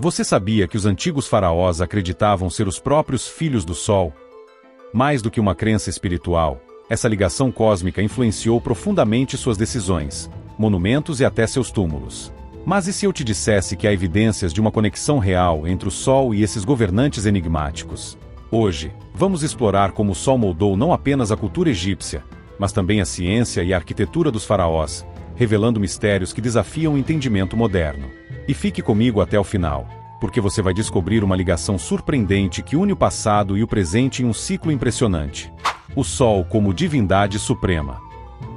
Você sabia que os antigos faraós acreditavam ser os próprios filhos do Sol? Mais do que uma crença espiritual, essa ligação cósmica influenciou profundamente suas decisões, monumentos e até seus túmulos. Mas e se eu te dissesse que há evidências de uma conexão real entre o Sol e esses governantes enigmáticos? Hoje, vamos explorar como o Sol moldou não apenas a cultura egípcia, mas também a ciência e a arquitetura dos faraós, revelando mistérios que desafiam o entendimento moderno. E fique comigo até o final, porque você vai descobrir uma ligação surpreendente que une o passado e o presente em um ciclo impressionante. O Sol como divindade suprema.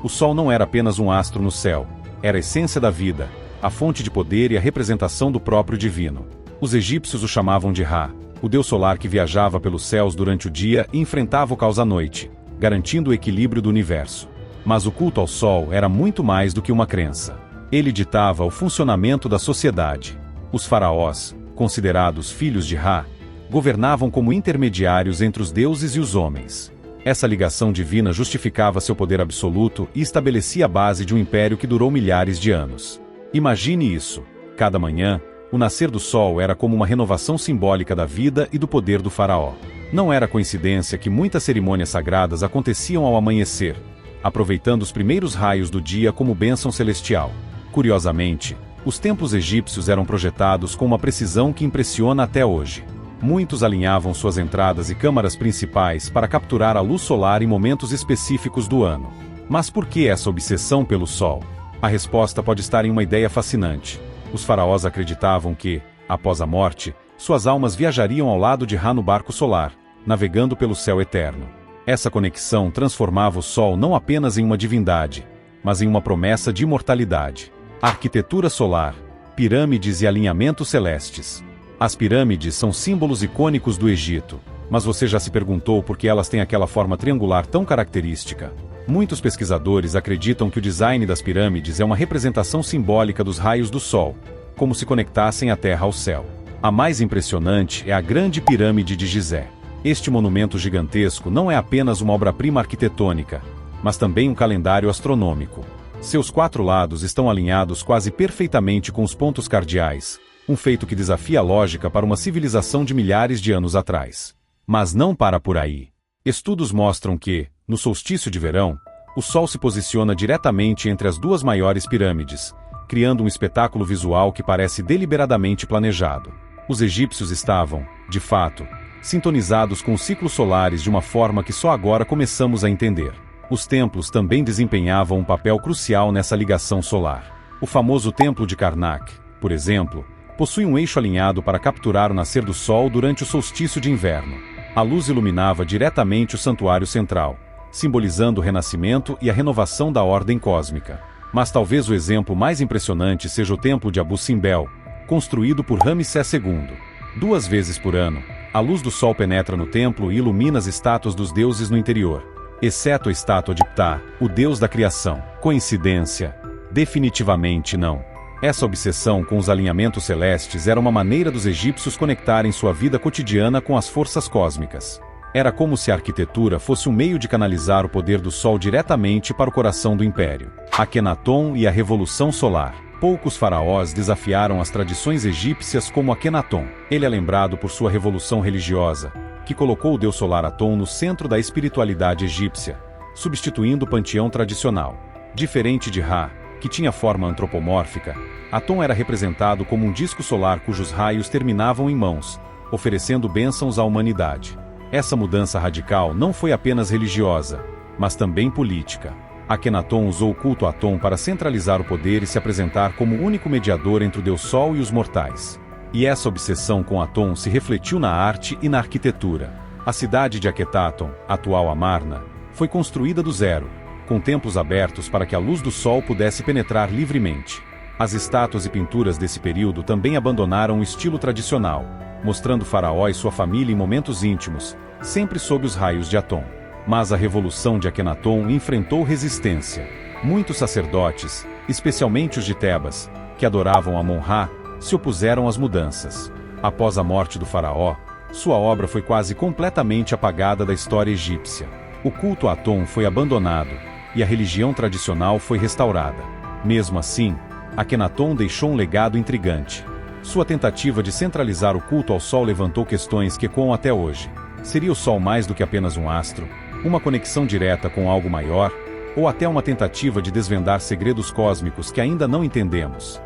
O Sol não era apenas um astro no céu, era a essência da vida, a fonte de poder e a representação do próprio divino. Os egípcios o chamavam de Ra, o deus solar que viajava pelos céus durante o dia e enfrentava o caos à noite, garantindo o equilíbrio do universo. Mas o culto ao Sol era muito mais do que uma crença. Ele ditava o funcionamento da sociedade. Os faraós, considerados filhos de Ra, governavam como intermediários entre os deuses e os homens. Essa ligação divina justificava seu poder absoluto e estabelecia a base de um império que durou milhares de anos. Imagine isso. Cada manhã, o nascer do sol era como uma renovação simbólica da vida e do poder do faraó. Não era coincidência que muitas cerimônias sagradas aconteciam ao amanhecer, aproveitando os primeiros raios do dia como bênção celestial. Curiosamente, os templos egípcios eram projetados com uma precisão que impressiona até hoje. Muitos alinhavam suas entradas e câmaras principais para capturar a luz solar em momentos específicos do ano. Mas por que essa obsessão pelo Sol? A resposta pode estar em uma ideia fascinante. Os faraós acreditavam que, após a morte, suas almas viajariam ao lado de Ra no barco solar, navegando pelo céu eterno. Essa conexão transformava o Sol não apenas em uma divindade, mas em uma promessa de imortalidade. Arquitetura solar, pirâmides e alinhamentos celestes. As pirâmides são símbolos icônicos do Egito, mas você já se perguntou por que elas têm aquela forma triangular tão característica? Muitos pesquisadores acreditam que o design das pirâmides é uma representação simbólica dos raios do Sol, como se conectassem a Terra ao céu. A mais impressionante é a Grande Pirâmide de Gizé. Este monumento gigantesco não é apenas uma obra-prima arquitetônica, mas também um calendário astronômico. Seus 4 lados estão alinhados quase perfeitamente com os pontos cardeais, um feito que desafia a lógica para uma civilização de milhares de anos atrás. Mas não para por aí. Estudos mostram que, no solstício de verão, o Sol se posiciona diretamente entre as 2 maiores pirâmides, criando um espetáculo visual que parece deliberadamente planejado. Os egípcios estavam, de fato, sintonizados com os ciclos solares de uma forma que só agora começamos a entender. Os templos também desempenhavam um papel crucial nessa ligação solar. O famoso Templo de Karnak, por exemplo, possui um eixo alinhado para capturar o nascer do Sol durante o solstício de inverno. A luz iluminava diretamente o santuário central, simbolizando o renascimento e a renovação da ordem cósmica. Mas talvez o exemplo mais impressionante seja o Templo de Abu Simbel, construído por Ramsés II. 2 vezes por ano, a luz do Sol penetra no templo e ilumina as estátuas dos deuses no interior, exceto a estátua de Ptah, o deus da criação. Coincidência? Definitivamente não. Essa obsessão com os alinhamentos celestes era uma maneira dos egípcios conectarem sua vida cotidiana com as forças cósmicas. Era como se a arquitetura fosse um meio de canalizar o poder do Sol diretamente para o coração do império. Akenaton e a Revolução Solar. Poucos faraós desafiaram as tradições egípcias como Akenaton. Ele é lembrado por sua revolução religiosa, que colocou o deus solar Aton no centro da espiritualidade egípcia, substituindo o panteão tradicional. Diferente de Ra, que tinha forma antropomórfica, Aton era representado como um disco solar cujos raios terminavam em mãos, oferecendo bênçãos à humanidade. Essa mudança radical não foi apenas religiosa, mas também política. Akenaton usou o culto a Aton para centralizar o poder e se apresentar como o único mediador entre o Deus Sol e os mortais. E essa obsessão com Aton se refletiu na arte e na arquitetura. A cidade de Akhetaton, atual Amarna, foi construída do zero, com templos abertos para que a luz do sol pudesse penetrar livremente. As estátuas e pinturas desse período também abandonaram o estilo tradicional, mostrando Faraó e sua família em momentos íntimos, sempre sob os raios de Aton. Mas a revolução de Akenaton enfrentou resistência. Muitos sacerdotes, especialmente os de Tebas, que adoravam Amon-Ra, se opuseram às mudanças. Após a morte do faraó, sua obra foi quase completamente apagada da história egípcia. O culto a Aton foi abandonado, e a religião tradicional foi restaurada. Mesmo assim, Akenaton deixou um legado intrigante. Sua tentativa de centralizar o culto ao Sol levantou questões que ecoam até hoje. Seria o Sol mais do que apenas um astro, uma conexão direta com algo maior, ou até uma tentativa de desvendar segredos cósmicos que ainda não entendemos?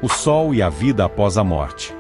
O Sol e a vida após a morte.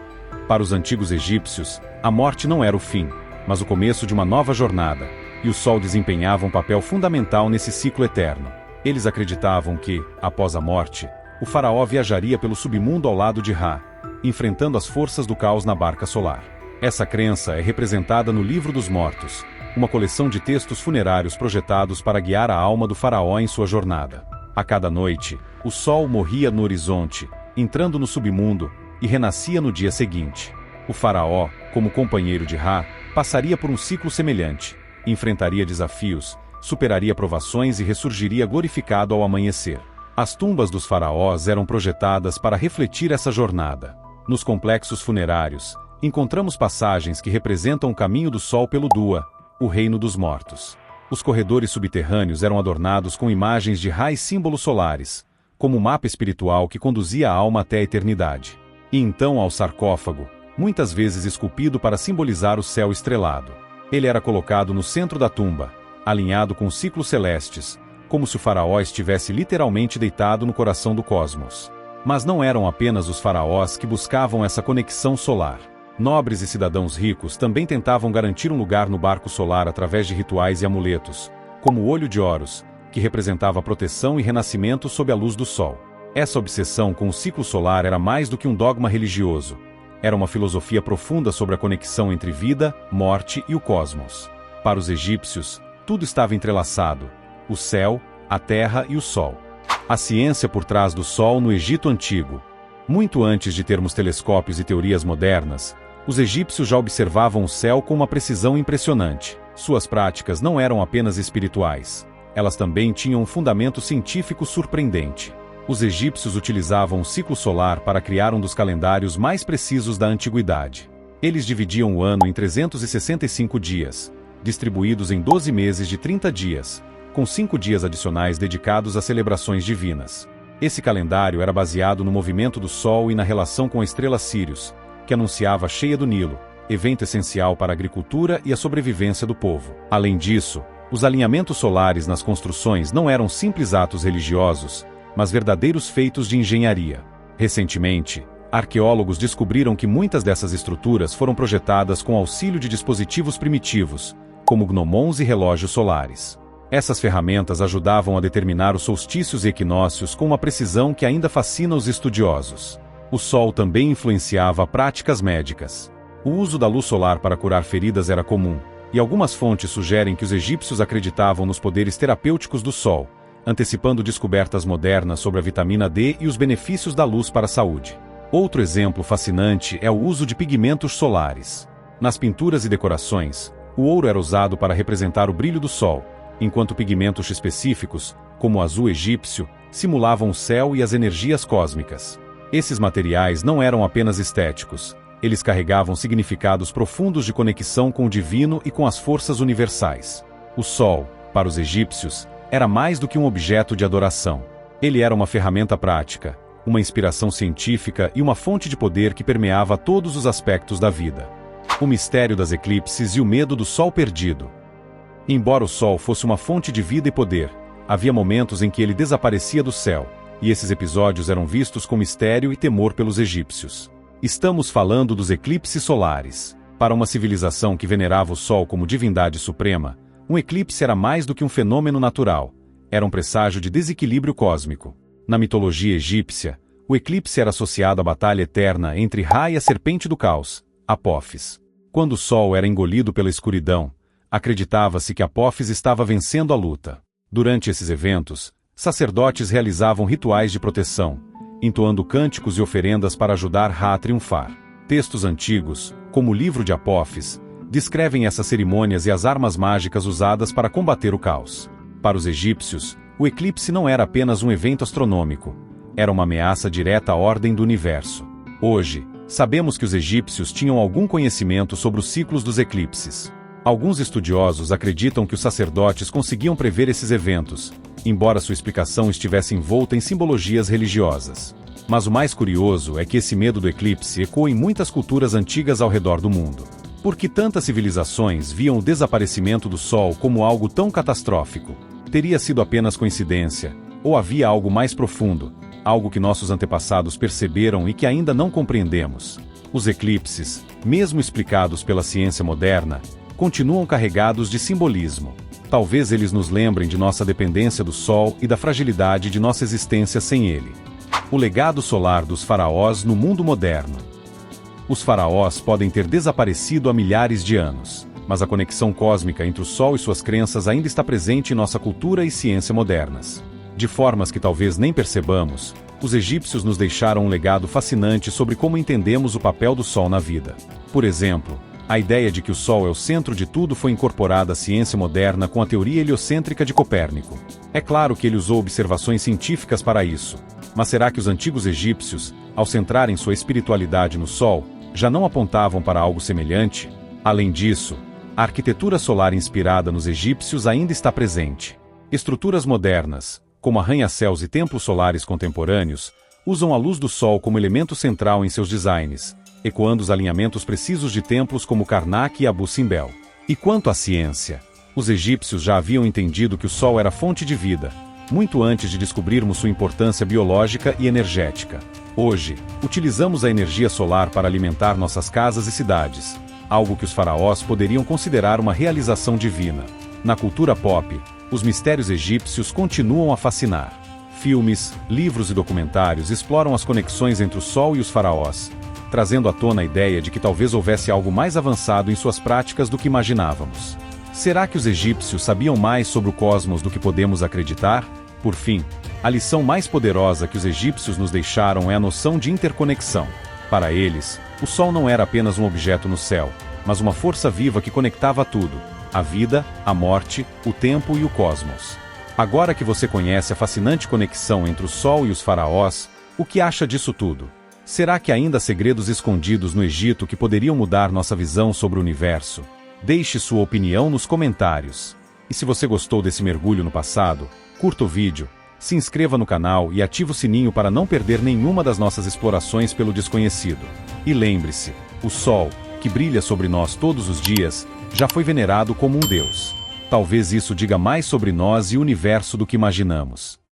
Para os antigos egípcios, a morte não era o fim, mas o começo de uma nova jornada, e o Sol desempenhava um papel fundamental nesse ciclo eterno. Eles acreditavam que, após a morte, o faraó viajaria pelo submundo ao lado de Ra, enfrentando as forças do caos na barca solar. Essa crença é representada no Livro dos Mortos, uma coleção de textos funerários projetados para guiar a alma do faraó em sua jornada. A cada noite, o Sol morria no horizonte, entrando no submundo, e renascia no dia seguinte. O faraó, como companheiro de Ra, passaria por um ciclo semelhante, enfrentaria desafios, superaria provações e ressurgiria glorificado ao amanhecer. As tumbas dos faraós eram projetadas para refletir essa jornada. Nos complexos funerários, encontramos passagens que representam o caminho do Sol pelo Dua, o reino dos mortos. Os corredores subterrâneos eram adornados com imagens de Ra e símbolos solares, como um mapa espiritual que conduzia a alma até a eternidade. E então ao sarcófago, muitas vezes esculpido para simbolizar o céu estrelado. Ele era colocado no centro da tumba, alinhado com os ciclos celestes, como se o faraó estivesse literalmente deitado no coração do cosmos. Mas não eram apenas os faraós que buscavam essa conexão solar. Nobres e cidadãos ricos também tentavam garantir um lugar no barco solar através de rituais e amuletos, como o Olho de Horus, que representava proteção e renascimento sob a luz do Sol. Essa obsessão com o ciclo solar era mais do que um dogma religioso. Era uma filosofia profunda sobre a conexão entre vida, morte e o cosmos. Para os egípcios, tudo estava entrelaçado: o céu, a terra e o Sol. A ciência por trás do Sol no Egito Antigo. Muito antes de termos telescópios e teorias modernas, os egípcios já observavam o céu com uma precisão impressionante. Suas práticas não eram apenas espirituais. Elas também tinham um fundamento científico surpreendente. Os egípcios utilizavam o ciclo solar para criar um dos calendários mais precisos da antiguidade. Eles dividiam o ano em 365 dias, distribuídos em 12 meses de 30 dias, com 5 dias adicionais dedicados a celebrações divinas. Esse calendário era baseado no movimento do Sol e na relação com a estrela Sírius, que anunciava a cheia do Nilo, evento essencial para a agricultura e a sobrevivência do povo. Além disso, os alinhamentos solares nas construções não eram simples atos religiosos, mas verdadeiros feitos de engenharia. Recentemente, arqueólogos descobriram que muitas dessas estruturas foram projetadas com auxílio de dispositivos primitivos, como gnomons e relógios solares. Essas ferramentas ajudavam a determinar os solstícios e equinócios com uma precisão que ainda fascina os estudiosos. O Sol também influenciava práticas médicas. O uso da luz solar para curar feridas era comum, e algumas fontes sugerem que os egípcios acreditavam nos poderes terapêuticos do Sol, antecipando descobertas modernas sobre a vitamina D e os benefícios da luz para a saúde. Outro exemplo fascinante é o uso de pigmentos solares. Nas pinturas e decorações, o ouro era usado para representar o brilho do Sol, enquanto pigmentos específicos, como o azul egípcio, simulavam o céu e as energias cósmicas. Esses materiais não eram apenas estéticos, eles carregavam significados profundos de conexão com o divino e com as forças universais. O Sol, para os egípcios, era mais do que um objeto de adoração. Ele era uma ferramenta prática, uma inspiração científica e uma fonte de poder que permeava todos os aspectos da vida. O mistério das eclipses e o medo do Sol perdido. Embora o Sol fosse uma fonte de vida e poder, havia momentos em que ele desaparecia do céu, e esses episódios eram vistos com mistério e temor pelos egípcios. Estamos falando dos eclipses solares. Para uma civilização que venerava o Sol como divindade suprema, um eclipse era mais do que um fenômeno natural. Era um presságio de desequilíbrio cósmico. Na mitologia egípcia, o eclipse era associado à batalha eterna entre Ra e a serpente do caos, Apófis. Quando o Sol era engolido pela escuridão, acreditava-se que Apófis estava vencendo a luta. Durante esses eventos, sacerdotes realizavam rituais de proteção, entoando cânticos e oferendas para ajudar Ra a triunfar. Textos antigos, como o Livro de Apófis, descrevem essas cerimônias e as armas mágicas usadas para combater o caos. Para os egípcios, o eclipse não era apenas um evento astronômico, era uma ameaça direta à ordem do universo. Hoje, sabemos que os egípcios tinham algum conhecimento sobre os ciclos dos eclipses. Alguns estudiosos acreditam que os sacerdotes conseguiam prever esses eventos, embora sua explicação estivesse envolta em simbologias religiosas. Mas o mais curioso é que esse medo do eclipse ecoa em muitas culturas antigas ao redor do mundo. Por que tantas civilizações viam o desaparecimento do Sol como algo tão catastrófico? Teria sido apenas coincidência? Ou havia algo mais profundo, algo que nossos antepassados perceberam e que ainda não compreendemos? Os eclipses, mesmo explicados pela ciência moderna, continuam carregados de simbolismo. Talvez eles nos lembrem de nossa dependência do Sol e da fragilidade de nossa existência sem ele. O legado solar dos faraós no mundo moderno. Os faraós podem ter desaparecido há milhares de anos, mas a conexão cósmica entre o Sol e suas crenças ainda está presente em nossa cultura e ciência modernas. De formas que talvez nem percebamos, os egípcios nos deixaram um legado fascinante sobre como entendemos o papel do Sol na vida. Por exemplo, a ideia de que o Sol é o centro de tudo foi incorporada à ciência moderna com a teoria heliocêntrica de Copérnico. É claro que ele usou observações científicas para isso, mas será que os antigos egípcios, ao centrarem sua espiritualidade no Sol, já não apontavam para algo semelhante? Além disso, a arquitetura solar inspirada nos egípcios ainda está presente. Estruturas modernas, como arranha-céus e templos solares contemporâneos, usam a luz do Sol como elemento central em seus designs, ecoando os alinhamentos precisos de templos como Karnak e Abu Simbel. E quanto à ciência? Os egípcios já haviam entendido que o Sol era fonte de vida, muito antes de descobrirmos sua importância biológica e energética. Hoje, utilizamos a energia solar para alimentar nossas casas e cidades, algo que os faraós poderiam considerar uma realização divina. Na cultura pop, os mistérios egípcios continuam a fascinar. Filmes, livros e documentários exploram as conexões entre o Sol e os faraós, trazendo à tona a ideia de que talvez houvesse algo mais avançado em suas práticas do que imaginávamos. Será que os egípcios sabiam mais sobre o cosmos do que podemos acreditar? Por fim, a lição mais poderosa que os egípcios nos deixaram é a noção de interconexão. Para eles, o Sol não era apenas um objeto no céu, mas uma força viva que conectava tudo: a vida, a morte, o tempo e o cosmos. Agora que você conhece a fascinante conexão entre o Sol e os faraós, o que acha disso tudo? Será que ainda há segredos escondidos no Egito que poderiam mudar nossa visão sobre o universo? Deixe sua opinião nos comentários. E se você gostou desse mergulho no passado, curta o vídeo, se inscreva no canal e ative o sininho para não perder nenhuma das nossas explorações pelo desconhecido. E lembre-se, o Sol, que brilha sobre nós todos os dias, já foi venerado como um deus. Talvez isso diga mais sobre nós e o universo do que imaginamos.